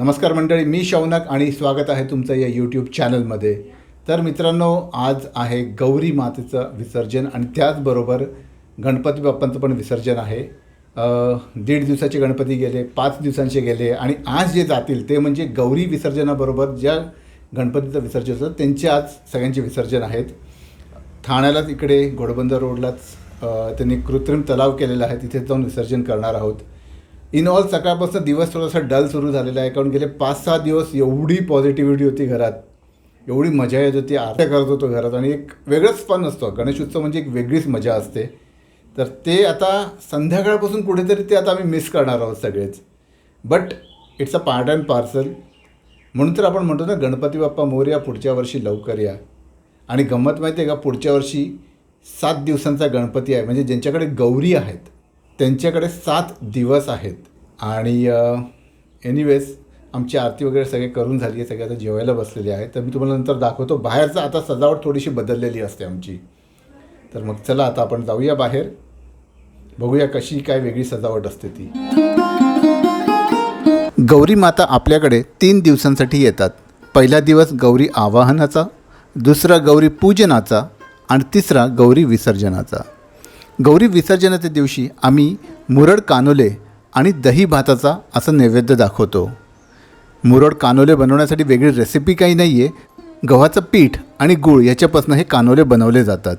नमस्कार मंडळी, मी शौनक आणि स्वागत आहे तुमचं या यूट्यूब चॅनलमध्ये. तर मित्रांनो, आज आहे गौरी मातेचं विसर्जन आणि त्याचबरोबर गणपती बाप्पांचं पण विसर्जन आहे. 1.5 दिवसाचे गणपती गेले, 5 दिवसांचे गेले आणि आज जे जातील ते म्हणजे गौरी विसर्जनाबरोबर ज्या गणपतीचं विसर्जन होतं त्यांचे आज सगळ्यांचे विसर्जन आहेत. ठाण्यालाच इकडे घोडबंदर रोडलाच त्यांनी कृत्रिम तलाव केलेला आहे, तिथे जाऊन विसर्जन करणार आहोत. इन ऑल सकाळपासून दिवस थोडासा डल सुरू झालेला आहे, कारण गेले 5-6 दिवस एवढी पॉझिटिव्हिटी होती घरात, एवढी मजा येत होती, आरत्या करत होतो घरात आणि एक वेगळंच फन असतो. गणेशोत्सव म्हणजे एक वेगळीच मजा असते. तर ते आता संध्याकाळपासून कुठेतरी ते आता आम्ही मिस करणार आहोत सगळेच. But it's a part and parcel. म्हणून तर आपण म्हणतो ना, गणपती बाप्पा मोरया, पुढच्या वर्षी लवकर या. आणि गंमत माहिती आहे का, पुढच्या वर्षी 7 दिवसांचा गणपती आहे. म्हणजे ज्यांच्याकडे गौरी आहेत त्यांच्याकडे 7 दिवस आहेत. आणि एनिवेज आमची आरती वगैरे सगळे करून झाली आहे, सगळे आता जेवायला बसलेले आहेत. तर मी तुम्हाला नंतर दाखवतो. बाहेरचं आता सजावट थोडीशी बदललेली असते आमची. तर मग चला आता आपण जाऊया बाहेर, बघूया कशी काय वेगळी सजावट असते ती. गौरी माता आपल्याकडे 3 दिवसांसाठी येतात. पहिला दिवस गौरी आवाहनाचा, दुसरा गौरी पूजनाचा आणि तिसरा गौरी विसर्जनाचा. गौरी विसर्जनाच्या दिवशी आम्ही मुरड कानोले आणि दही भाताचा असं नैवेद्य दाखवतो. मुरड कानोले बनवण्यासाठी वेगळी रेसिपी काही नाही आहे. गव्हाचं पीठ आणि गूळ याच्यापासून हे कानोले बनवले जातात.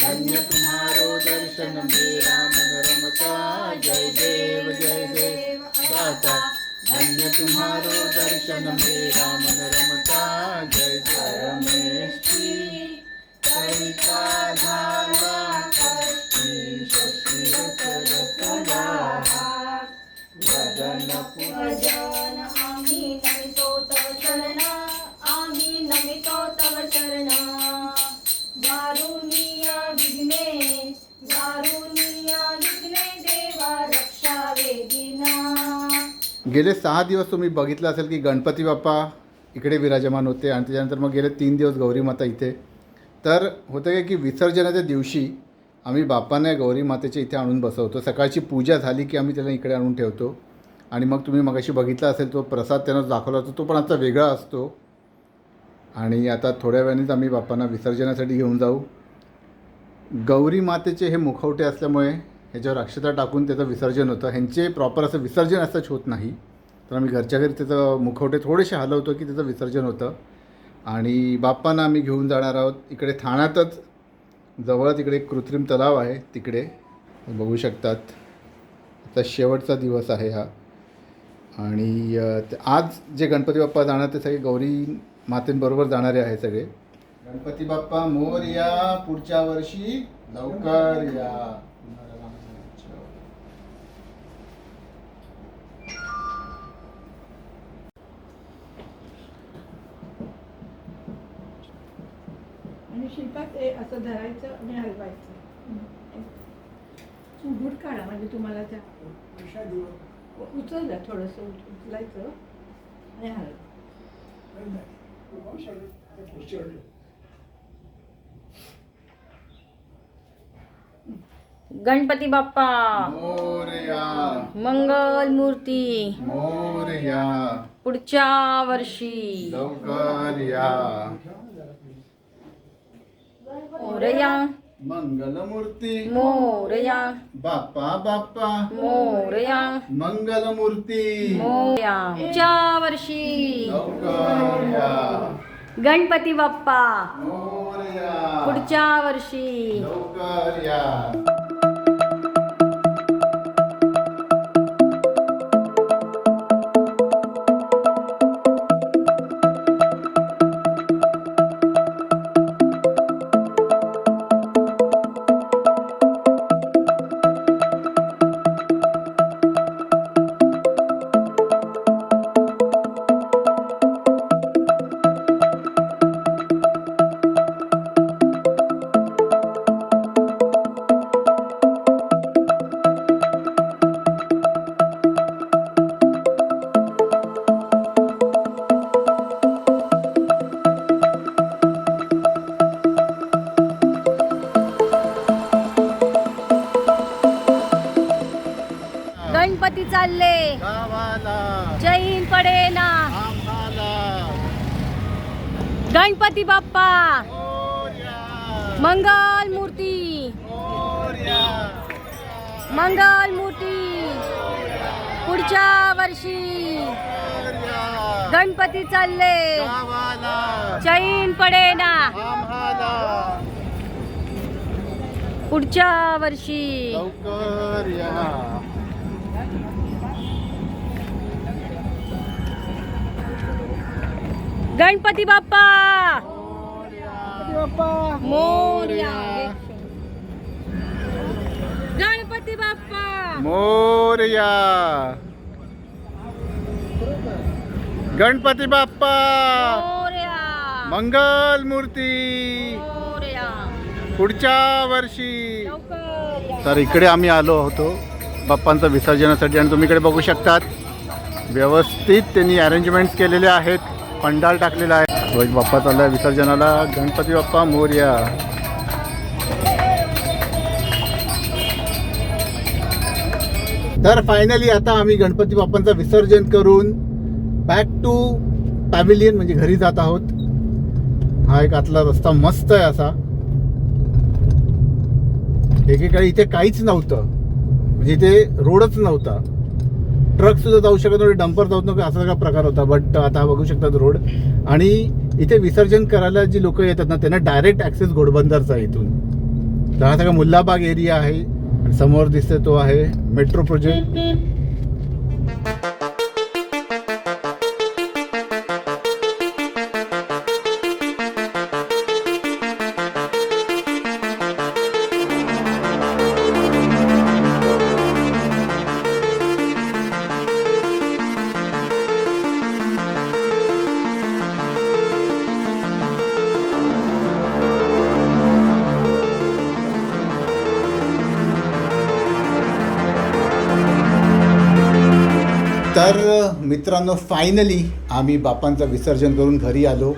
धन्य तुम्हारो दर्शन मेरा मन रमता, जय देव दाता. धन्य तुम्हारो दर्शन मेरा मन रमता, जय रमेशजी कविता झाला कष्टी शशी सरसला वदन पूजन आम्ही नमितो तव चरण, आम्ही नमितो तव चरण. गेले 6 दिवस तुम्ही बघितलं असेल की गणपती बाप्पा इकडे विराजमान होते आणि त्याच्यानंतर मग गेले 3 दिवस गौरी माता इथे. तर होतं काय की विसर्जनाच्या दिवशी आम्ही बाप्पांना गौरी मातेच्या इथे आणून बसवतो. सकाळची पूजा झाली की आम्ही त्याला इकडे आणून ठेवतो आणि मग तुम्ही मगाशी बघितला असेल तो प्रसाद त्यांना दाखवला होता, तो पण आता वेगळा असतो. आणि आता थोड्या वेळानेच आम्ही बाप्पांना विसर्जनासाठी घेऊन जाऊ. गौरी मातेचे हे मुखवटे असल्यामुळे ह्याच्यावर अक्षता टाकून त्याचं विसर्जन होतं. ह्यांचे प्रॉपर असं विसर्जन असंच होत नाही, तर आम्ही घरच्या घरी त्याचं मुखवटे थोडेसे हलवतो की त्याचं विसर्जन होतं. आणि बाप्पांना आम्ही घेऊन जाणार आहोत इकडे ठाण्यातच जवळच इकडे एक कृत्रिम तलाव आहे, तिकडे बघू शकतात. आता शेवटचा दिवस आहे हा. आणि आज जे गणपती बाप्पा जाणार ते सगळे गौरी मातेंबरोबर जाणारे आहे सगळे. गणपती बाप्पा मोरया, पुढच्या वर्षी लवकर या. आणि शिल्पा ते असं धरायचं आणि हलवायचं. चुबूट काढा म्हणजे तुम्हाला त्या उचललं, थोडंसं उचलायचं आणि हलवायचं. गणपती बाप्पा मोरया, मंगल मूर्ती मोरया, पुढच्या वर्षी लवकर या. मोरया, मंगलमूर्ती मोरया, बाप्पा बाप्पा मोरया, मंगलमूर्ती मोरया. पुढच्या वर्षी लवकर या. गणपती बाप्पा मोरया, पुढच्या वर्षी लवकर या. चालले गावाला चैन पडेना आम्हाला गणपती बाप्पा मोरया मंगल मूर्ती मोरया मंगल मूर्ती पुढच्या वर्षी मोरया गणपती चालले गावाला चैन पडेना आम्हाला पुढच्या वर्षी लवकर या गणपती बाप्पा बाप्पा मोरया गणपती बाप्पा मोरया गणपती बाप्पा मोरया मंगल मूर्ती मोरया पुढच्या वर्षी लवकर या. तर इकडे आम्ही आलो होतो बाप्पांचं विसर्जनासाठी आणि तुम्ही इकडे बघू शकतात व्यवस्थित त्यांनी अरेंजमेंट्स केलेले आहेत पंडाल टाकलेला आहे रोज बाप्पा चालला आहे विसर्जनाला गणपती बाप्पा मोरया तर फायनली आता आम्ही गणपती बाप्पांचं विसर्जन करून बॅक टू पॅव्हिलियन म्हणजे घरी जात आहोत हा एक आतला रस्ता मस्त आहे असा एकेकाळी इथे काहीच नव्हतं म्हणजे इथे रोडच नव्हता ट्रक सुद्धा जाऊ शकत नव्हते डंपर जाऊ नव्हते असा सगळा प्रकार होता बट आता बघू शकतात रोड आणि इथे विसर्जन करायला जी लोक येतात ना त्यांना डायरेक्ट ॲक्सेस घोडबंदरचा आहे इथून तर हा सगळा मुल्लाबाग एरिया आहे आणि समोर दिसते तो आहे मेट्रो प्रोजेक्ट तर मित्रांनो फायनली आम्ही बाप्पांचं विसर्जन करून घरी आलो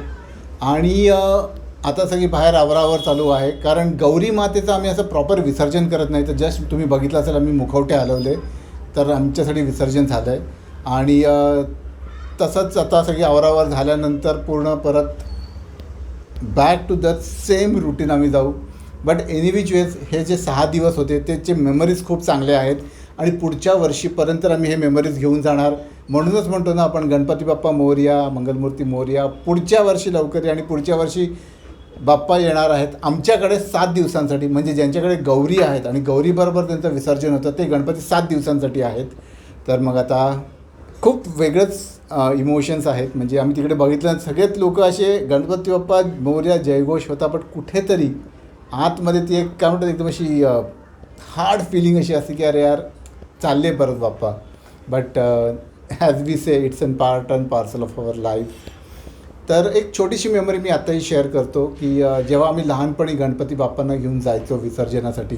आणि आता सगळी बाहेर आवरावर चालू आहे कारण गौरी मातेचं आम्ही असं प्रॉपर विसर्जन करत नाही तर जस्ट तुम्ही बघितलं असेल आम्ही मुखवटे हलवले तर आमच्यासाठी विसर्जन झालं आहे आणि तसंच आता सगळी आवरावर झाल्यानंतर पूर्ण परत back to the same routine आम्ही जाऊ बट एनिविच वेज हे जे 6 दिवस होते त्याचे मेमरीज खूप चांगले आहेत आणि पुढच्या वर्षीपर्यंत आम्ही हे मेमरीज घेऊन जाणार म्हणूनच म्हणतो ना आपण गणपती बाप्पा मोरया मंगलमूर्ती मोरया पुढच्या वर्षी लवकर आणि पुढच्या वर्षी बाप्पा येणार आहेत आमच्याकडे 7 दिवसांसाठी म्हणजे ज्यांच्याकडे गौरी आहेत आणि गौरीबरोबर त्यांचं विसर्जन होतं ते गणपती 7 दिवसांसाठी आहेत तर मग आता खूप वेगळंच इमोशन्स आहेत म्हणजे आम्ही तिकडे बघितलं सगळेच लोक असे गणपती बाप्पा मोरया जयघोष होता पण कुठेतरी आतमध्ये ती एक काय म्हणतात एकदम अशी हार्ड फिलिंग अशी असते की अरे यार चालले परत Bappa but as we say it's an part and parcel of our life तर एक छोटीशी मेमरी मी आत्ताही शेअर करतो की जेव्हा आम्ही लहानपणी गणपती बाप्पांना घेऊन जायचो विसर्जनासाठी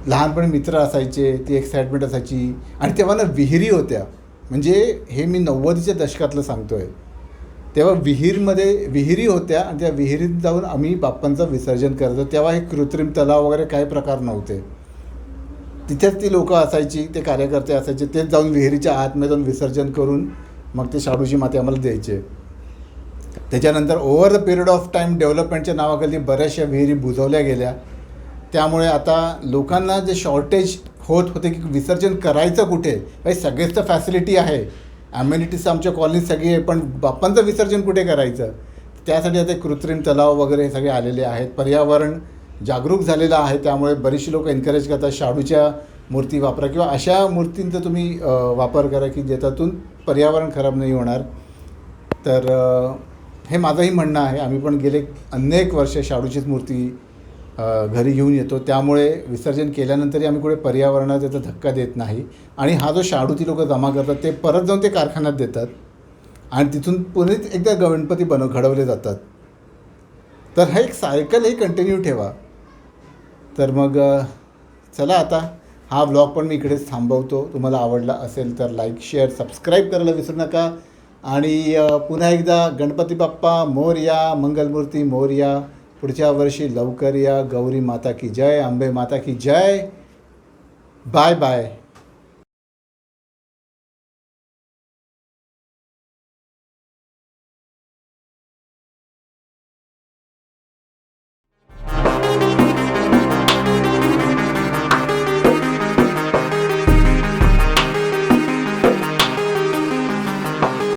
लहानपणी मित्र असायचे ती एक्साइटमेंट असायची आणि तेव्हा ना विहिरी होत्या म्हणजे हे मी 90च्या दशकातलं सांगतो आहे तेव्हा विहिरी होत्या आणि त्या विहिरीत जाऊन आम्ही बाप्पांचं विसर्जन करायचो तेव्हा हे कृत्रिम तलाव वगैरे काही प्रकार नव्हते तिथेच ती लोकं असायची ते कार्यकर्ते असायचे तेच जाऊन विहिरीच्या आतमध्ये जाऊन विसर्जन करून मग ते शाडूची माती आम्हाला द्यायचे त्याच्यानंतर over the period of time डेव्हलपमेंटच्या नावाखाली बऱ्याचशा विहिरी बुजवल्या गेल्या त्यामुळे आता लोकांना जे शॉर्टेज होत होते की विसर्जन करायचं कुठे काही सगळेच तर फॅसिलिटी आहे ॲम्युनिटीज आमच्या कॉलनीत सगळी आहे पण बाप्पांचं विसर्जन कुठे करायचं त्यासाठी आता कृत्रिम तलाव वगैरे हे सगळे आलेले आहेत पर्यावरण जागरूक झालेलं आहे त्यामुळे बरीचशी लोक एनकरेज करतात शाडूच्या मूर्ती वापरा किंवा अशा मूर्तींचा तुम्ही वापर करा की ज्याच्यातून पर्यावरण खराब नाही होणार तर हे माझंही म्हणणं आहे आम्ही पण गेले अनेक वर्ष शाडूचीच मूर्ती घरी घेऊन येतो त्यामुळे विसर्जन केल्यानंतरही आम्ही कुठे पर्यावरणात त्याचा धक्का देत नाही आणि हा जो शाडू ती लोकं जमा करतात ते परत जाऊन ते कारखान्यात देतात आणि तिथून पुन्हा एकदा गणपती घडवले जातात तर हा एक सायकल ही कंटिन्यू ठेवा तर मग चला आता हा व्लॉग पण मी इकडेच थांबवतो तुम्हाला आवडला असेल तर लाईक शेअर सबस्क्राईब करायला विसरू नका आणि पुन्हा एकदा गणपती बाप्पा मोरया मंगलमूर्ती मोरया पुढच्या वर्षी लवकर या गौरी माता की जय अंबे माता की जय बाय बाय